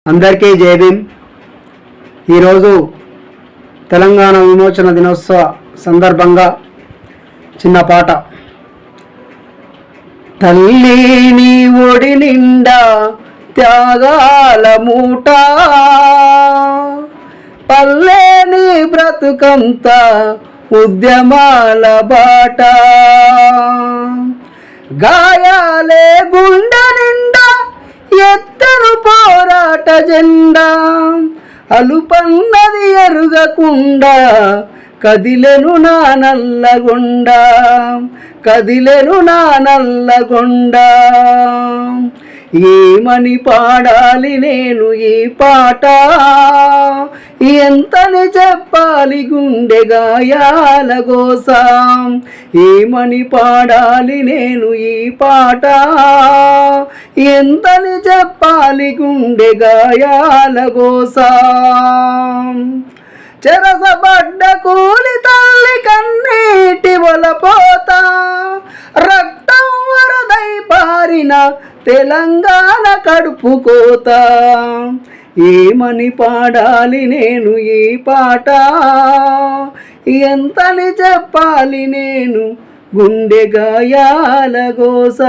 అందరికీ జై భీమ్. ఈరోజు తెలంగాణ విమోచన దినోత్సవ సందర్భంగా చిన్న పాట. తల్లి నీ ఒడి నిండా త్యాగాల మూట, పల్లె నీ బ్రతుకంతా ఉద్యమాల బాట, గాయాలే గుండె నిండా ఎత్తను పోరాట జెండా, అలుపన్నది ఎరుగకుండా కదిలెను నా నల్లగొండ, కదిలెను నా నల్లగొండ. ఏమని పాడాలి నేను ఈ పాట, ఎంతని చెప్పాలి గుండె గాయాల గోసాం. ఏమని పాడాలి నేను ఈ పాట, ఎంతని చెప్పాలి గుండె గాయాల గోసాం. చెరసబడ్డ కూలి తల్లి కన్నీటి వలపోతా, రక్తం వరదై పారిన తెలంగాణ కడుపు కోత. ఏమని పాడాలి నేను ఈ పాట, ఎంతని చెప్పాలి నేను గుండె గాయాల గోస.